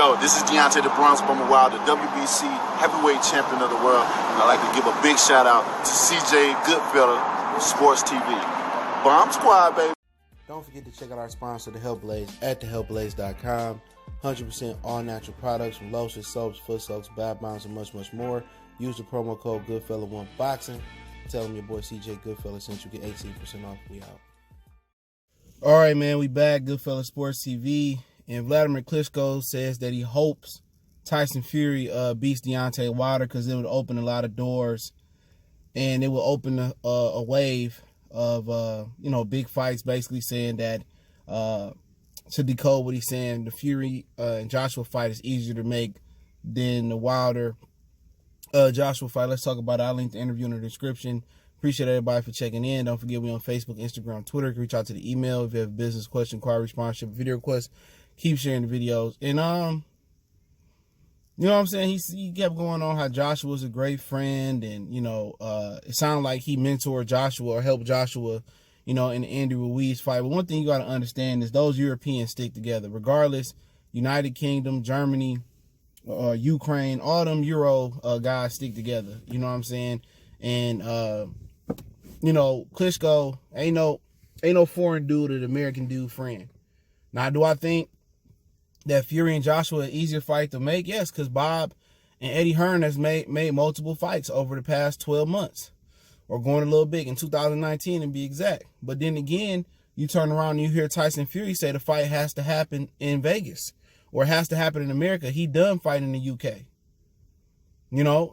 Yo, this is Deontay the Bronx Bomber Wild, the WBC heavyweight champion of the world. And I'd like to give a big shout out to CJ Goodfella of Sports TV. Bomb Squad, baby. Don't forget to check out our sponsor, The Health Blaze, at thehealthblaze.com. 100% all natural products from lotions, soaps, foot soaks, bath bombs, and much, much more. Use the promo code Goodfella1Boxing. Tell them your boy CJ Goodfella sent you, get 18% off. We out. All right, man, we back. Goodfella Sports TV. And Wladimir Klitschko says that he hopes Tyson Fury beats Deontay Wilder because it would open a lot of doors and it will open a wave of, big fights, basically saying that, to decode what he's saying, the Fury and Joshua fight is easier to make than the Wilder Joshua fight. Let's talk about it. I'll link the interview in the description. Appreciate everybody for checking in. Don't forget we on Facebook, Instagram, Twitter. You can reach out to the email if you have a business question, inquiry, sponsorship, video request. Keep sharing the videos. And you know what I'm saying? He kept going on how Joshua was a great friend, and it sounded like he mentored Joshua or helped Joshua, in the Andy Ruiz fight. But one thing you got to understand is those Europeans stick together, regardless. United Kingdom, Germany, Ukraine, all them Euro guys stick together. You know what I'm saying? And Klitschko ain't no foreign dude or the American dude friend. Now, do I think that Fury and Joshua an easier fight to make? Yes, because Bob and Eddie Hearn has made multiple fights over the past 12 months, or going a little big in 2019 to be exact. But then again, you turn around and you hear Tyson Fury say the fight has to happen in Vegas or has to happen in America. He done fighting in the UK.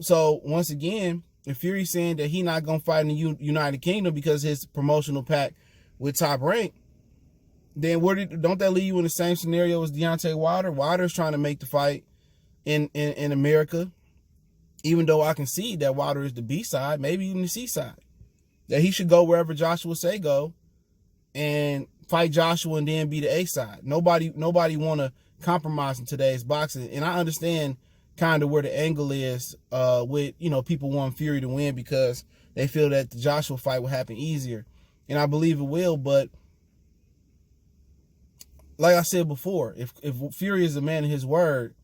So once again, if Fury's saying that he not going to fight in the United Kingdom because his promotional pack with Top Rank, then don't that leave you in the same scenario as Deontay Wilder? Wilder's trying to make the fight in America, even though I can see that Wilder is the B side, maybe even the C side. That he should go wherever Joshua say go and fight Joshua and then be the A side. Nobody want to compromise in today's boxing, and I understand kind of where the angle is with people want Fury to win because they feel that the Joshua fight will happen easier, and I believe it will, but like I said before, if Fury is a man of his word,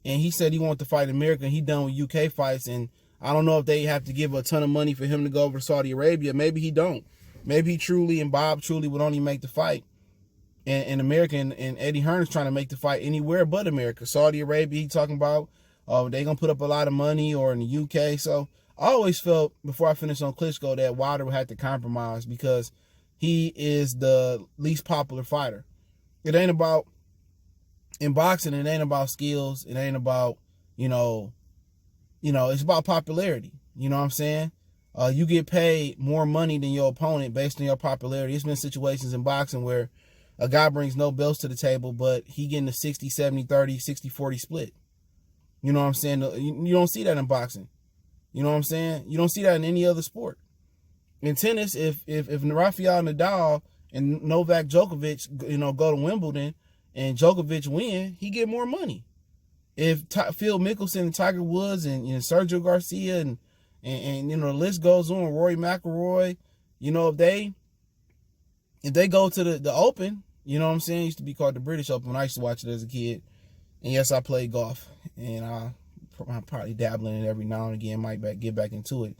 and he said he wanted to fight America, and he done with UK fights, and I don't know if they have to give a ton of money for him to go over to Saudi Arabia. Maybe he don't. Maybe he truly and Bob truly would only make the fight. And America and Eddie Hearn is trying to make the fight anywhere but America. Saudi Arabia, he talking about, they going to put up a lot of money, or in the UK. So I always felt, before I finished on Klitschko, that Wilder would have to compromise because he is the least popular fighter. It ain't about, in boxing, it ain't about skills. It ain't about, it's about popularity. You know what I'm saying? You get paid more money than your opponent based on your popularity. It's been situations in boxing where a guy brings no belts to the table, but he getting a 60, 70, 30, 60, 40 split. You know what I'm saying? You don't see that in boxing. You know what I'm saying? You don't see that in any other sport. In tennis, if Rafael Nadal and Novak Djokovic, go to Wimbledon and Djokovic win, he get more money. If Phil Mickelson and Tiger Woods and Sergio Garcia and the list goes on, Rory McIlroy, if they go to the Open, you know what I'm saying? It used to be called the British Open. I used to watch it as a kid. And yes, I played golf, and I'm probably dabbling in it every now and again. Might get back into it,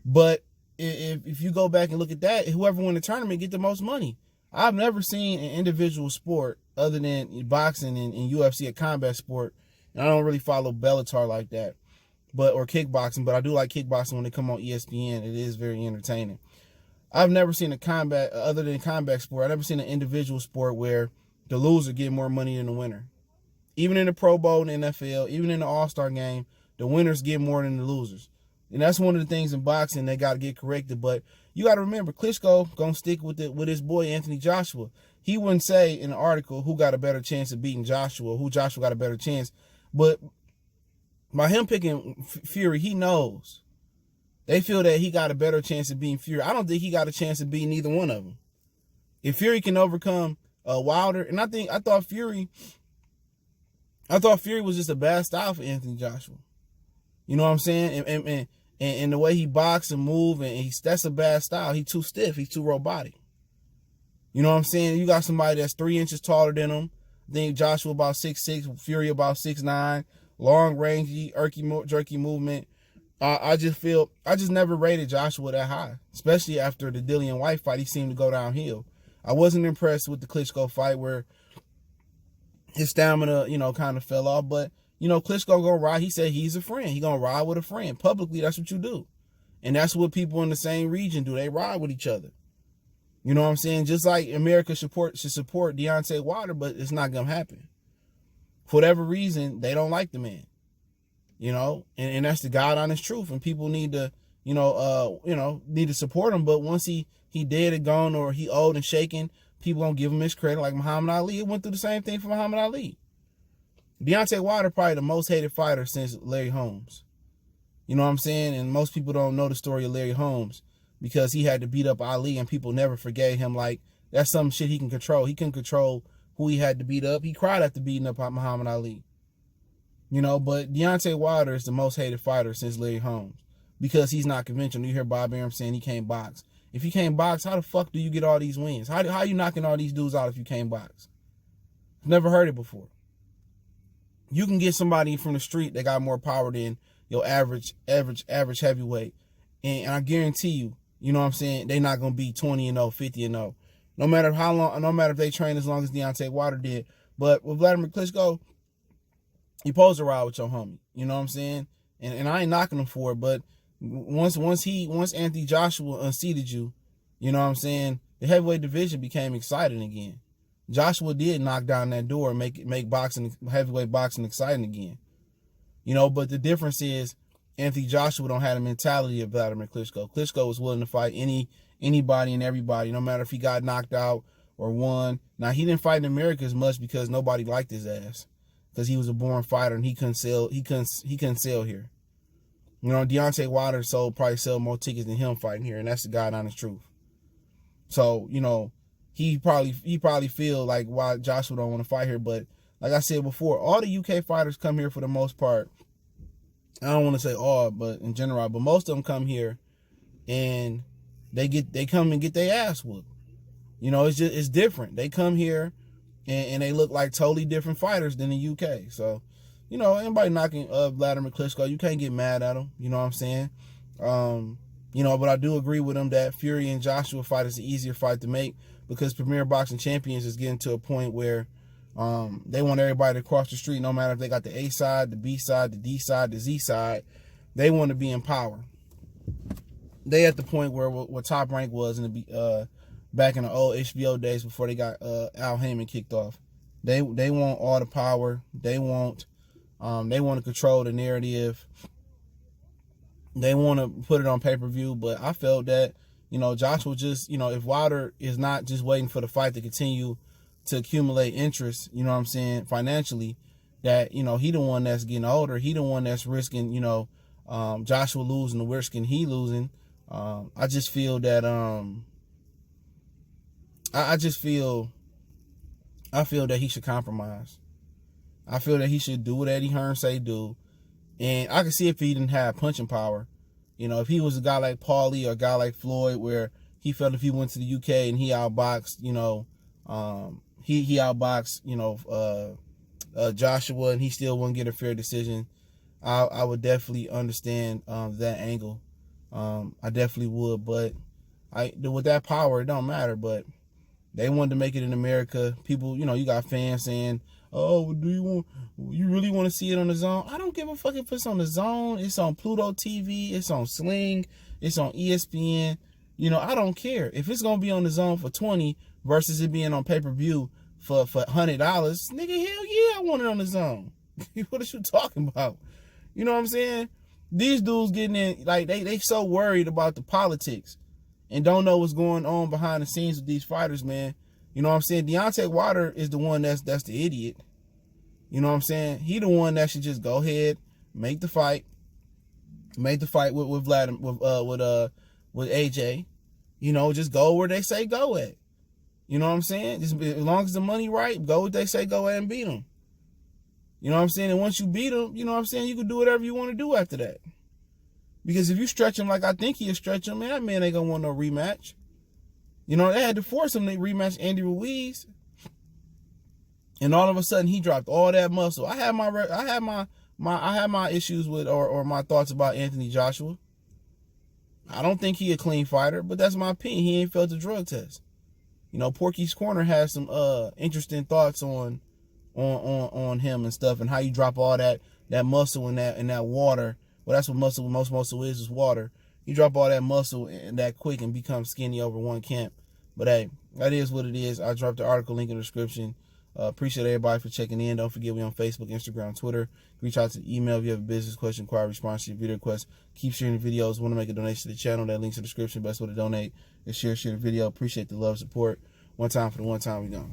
but if you go back and look at that, whoever won the tournament get the most money. I've never seen an individual sport other than boxing and UFC, a combat sport, and I don't really follow Bellator like that, or kickboxing, but I do like kickboxing when they come on ESPN. It is very entertaining. I've never seen a combat, other than combat sport, I've never seen an individual sport where the loser get more money than the winner. Even in the Pro Bowl in the NFL, even in the All-Star game, the winners get more than the losers. And that's one of the things in boxing they got to get corrected. But you got to remember, Klitschko going to stick with his boy Anthony Joshua. He wouldn't say in the article who got a better chance of beating Joshua, who Joshua got a better chance. But by him picking Fury, he knows. They feel that he got a better chance of beating Fury. I don't think he got a chance of beating either one of them. If Fury can overcome Wilder, and I thought Fury was just a bad style for Anthony Joshua. You know what I'm saying? And the way he boxed and move, and that's a bad style. He's too stiff. He's too robotic. You know what I'm saying? You got somebody that's 3 inches taller than him, think Joshua about 6'6", Fury about 6'9", long rangey, jerky movement. I just never rated Joshua that high, especially after the Dillian White fight. He seemed to go downhill. I wasn't impressed with the Klitschko fight where his stamina, kind of fell off. But, Klitschko gonna ride. He said he's a friend. He gonna ride with a friend. Publicly, that's what you do. And that's what people in the same region do. They ride with each other. You know what I'm saying? Just like America should support Deontay Wilder, but it's not gonna happen. For whatever reason, they don't like the man. And that's the God honest truth. And people need to, need to support him. But once he dead and gone, or he old and shaken, people gonna give him his credit. Like Muhammad Ali, it went through the same thing for Muhammad Ali. Deontay Wilder probably the most hated fighter since Larry Holmes. You know what I'm saying? And most people don't know the story of Larry Holmes because he had to beat up Ali and people never forgave him. Like, that's some shit he can control. He can control who he had to beat up. He cried after beating up Muhammad Ali. But Deontay Wilder is the most hated fighter since Larry Holmes because he's not conventional. You hear Bob Arum saying he can't box. If you can't box, how the fuck do you get all these wins? How are you knocking all these dudes out if you can't box? I've never heard it before. You can get somebody from the street that got more power than your average heavyweight. And I guarantee you, they're not going to be 20-0, 50-0. No matter how long, no matter if they train as long as Deontay Wilder did. But with Wladimir Klitschko, you supposed to ride with your homie. You know what I'm saying? And I ain't knocking him for it, but once Anthony Joshua unseated you, you know what I'm saying, the heavyweight division became exciting again. Joshua did knock down that door and make heavyweight boxing exciting again. But the difference is Anthony Joshua don't have the mentality of Wladimir Klitschko. Klitschko was willing to fight anybody and everybody, no matter if he got knocked out or won. Now, he didn't fight in America as much because nobody liked his ass, because he was a born fighter and he couldn't sell here. Deontay Wilder probably sell more tickets than him fighting here, and that's the God honest truth. So, he probably feel like why Joshua don't want to fight here. But like I said before, all the UK fighters come here for the most part. I don't want to say all, but in general, but most of them come here and they come and get their ass whooped. It's different. They come here and they look like totally different fighters than the UK. So, anybody knocking Wladimir Klitschko, you can't get mad at him. You know what I'm saying? But I do agree with him that Fury and Joshua fight is an easier fight to make because Premier Boxing Champions is getting to a point where they want everybody to cross the street, no matter if they got the A side, the B side, the D side, the Z side. They want to be in power. They at the point where what Top Rank was back in the old HBO days before they got Al Heyman kicked off. They want all the power. They want to control the narrative. They want to put it on pay-per-view. But I felt that, Joshua just, if Wilder is not just waiting for the fight to continue to accumulate interest, financially, that, he the one that's getting older. He the one that's risking, Joshua losing or risking he losing. I just feel that, I feel that he should compromise. I feel that he should do what Eddie Hearn say do. And I can see if he didn't have punching power. If he was a guy like Paulie or a guy like Floyd, where he felt if he went to the UK and he outboxed, he outboxed, Joshua, and he still wouldn't get a fair decision, I would definitely understand that angle. I definitely would. But with that power, it don't matter. But they wanted to make it in America. People, you got fans saying, "Oh, you really want to see it on the Zone?" I don't give a fuck if it's on the Zone. It's on Pluto TV. It's on Sling. It's on ESPN. I don't care. If it's gonna be on the Zone for $20 versus it being on pay-per-view for $100, nigga, hell yeah, I want it on the Zone. What are you talking about? You know what I'm saying? These dudes getting in, like, they so worried about the politics and don't know what's going on behind the scenes with these fighters, man. You know what I'm saying? Deontay Wilder is the one that's the idiot. You know what I'm saying? He the one that should just go ahead, make the fight with Vladimir, with AJ. Just go where they say go at. You know what I'm saying? Just, as long as the money right, go where they say go at and beat them. You know what I'm saying? And once you beat them, you know what I'm saying, you can do whatever you want to do after that. Because if you stretch him like I think he'll stretch him, man, that man ain't gonna want no rematch. They had to force him to rematch Andy Ruiz. And all of a sudden he dropped all that muscle. I had my issues with or my thoughts about Anthony Joshua. I don't think he a clean fighter, but that's my opinion. He ain't failed the drug test. You know, Porky's Corner has some interesting thoughts on him and stuff, and how you drop all that muscle in that water. Well, that's what muscle, most muscle is water. You drop all that muscle and that quick and become skinny over one camp. But hey, that is what it is. I dropped the article link in the description. Appreciate everybody for checking in. Don't forget, we on Facebook, Instagram, Twitter. Reach out to the email if you have a business question, inquiry, response to your video request. Keep sharing the videos. Want to make a donation to the channel? That link's in the description. Best way to donate is share the video. Appreciate the love, support. One time for the one time we gone.